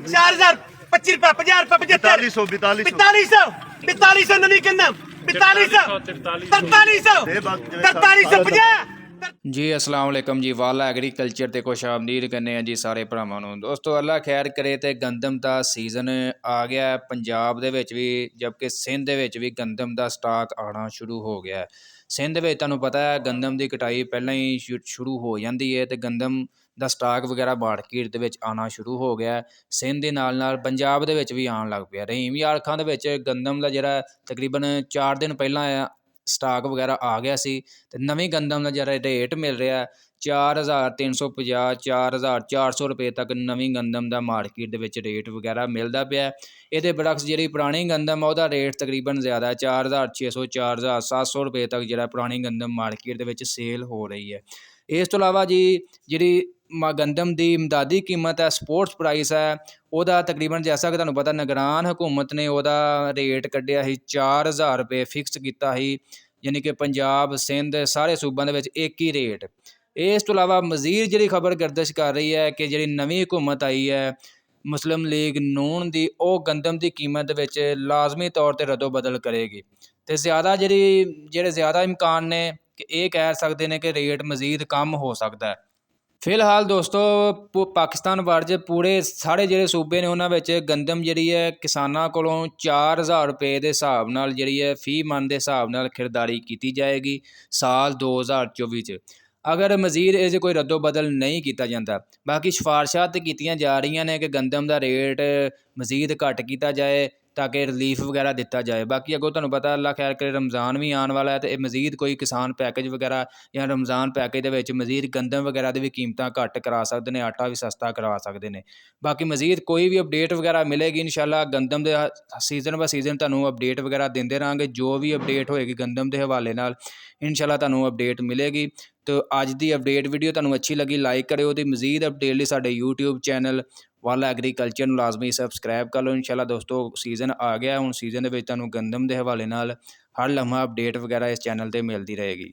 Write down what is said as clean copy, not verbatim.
4000 25 रुपए 50 रुपए 75 4200 नहीं कहना 4200 4350 जी अस्सलाम वालेकुम जी वाला एग्रीकल्चर ते खुश आमदीद करने जी सारे भरावां नूं। दोस्तों अल्लाह खैर करे ते गंदम दा सीज़न आ गया है पंजाब दे विच भी, जबकि सिंध दे विच भी गंदम दा स्टाक आना शुरू हो गया है। सिंध दे विच तुहानूं पता है गंदम दी कटाई पहलां ही शुरू हो जाती है ते गंदम दा स्टाक वगैरह मार्केट दे विच आना शुरू हो गया है। सिंध दे नाल पंजाब दे विच भी आन लग पिया। रहीम यार खां दे विच गंदम दा जिहड़ा तकरीबन 4 दिन पहलां स्टाक वगैरह आ गया सी ते नवीं गंदम का जरा रेट मिल रहा है 4350 4400 रुपए तक नवीं गंदम का मार्केट के रेट वगैरह मिलता पाया। ये बरक्स जी पुरानी गंदम है वह रेट तकरीबन ज़्यादा 4600 4700 रुपए तक जो पुरानी गंदम मार्केट के सेल हो रही है। इस तो इलावा जी जी गंदम की इमदादी कीमत है स्पोर्ट्स प्राइस है वह तकरीबन जैसा कि तुहानूं पता निगरान हुकूमत ने वह रेट कढ़िया 4000 रुपए फिक्स किया ही, यानी कि पंजाब सिंध सारे सूबों के एक ही रेट। इस तो इलावा मजीद जी खबर गर्दिश कर रही है कि जी नवीं हुकूमत आई है मुस्लिम लीग नून की वह गंदम की कीमत लाजमी तौर पर रद्दो बदल करेगी तो ज़्यादा जी ज़्यादा इम्कान ने कि ये कह सकते हैं कि रेट मजीद कम हो सकता है। फिलहाल दोस्तों पाकिस्तान भर च पूरे सारे ਜਿਹੜੇ सूबे ने उन्होंने गंदम जी है किसानों को 4000 रुपए के हिसाब नाल जी है फी मन के हिसाब नाल खरीदारी की जाएगी साल 2024 अगर मजीद इस कोई रद्दो बदल नहीं किया जाता। बाकी सिफारिशां तो कीतियां जा रही ने कि गंदम का रेट मजीद घट किया जाए ताकि रिलीफ वगैरह दिता जाए। बाकी अगों तुहानूं पता अल्लाह खैर करे रमज़ान भी आने वाला है तो मजीद कोई किसान पैकेज वगैरह या रमज़ान पैकेज के मजीद गंदम वगैरह की भी कीमत घट करा सकते हैं, आटा भी सस्ता करवा सकते हैं। बाकी मजीद कोई भी अपडेट वगैरह मिलेगी इंशाल्लाह गंदम के सीजन ब सीजन तुहानूं अपडेट वगैरह देंदे रहांगे। जो भी अपडेट होएगी गंदम के हवाले नाल इंशाल्लाह तुहानूं अपडेट मिलेगी। तो अज की अपडेट वीडियो तुहानूं अच्छी लगी लाइक करियो, तो मजीद अपडेट लिए साडे यूट्यूब चैनल वाला एग्रीकल्चर लाजमी सबसक्राइब कर लो। इंशाल्लाह दोस्तों सीजन आ गया हुण सीजन के तुहानूं गंदम के हवाले नाल हर लम्हा अपडेट वगैरह इस चैनल पर मिलती रहेगी।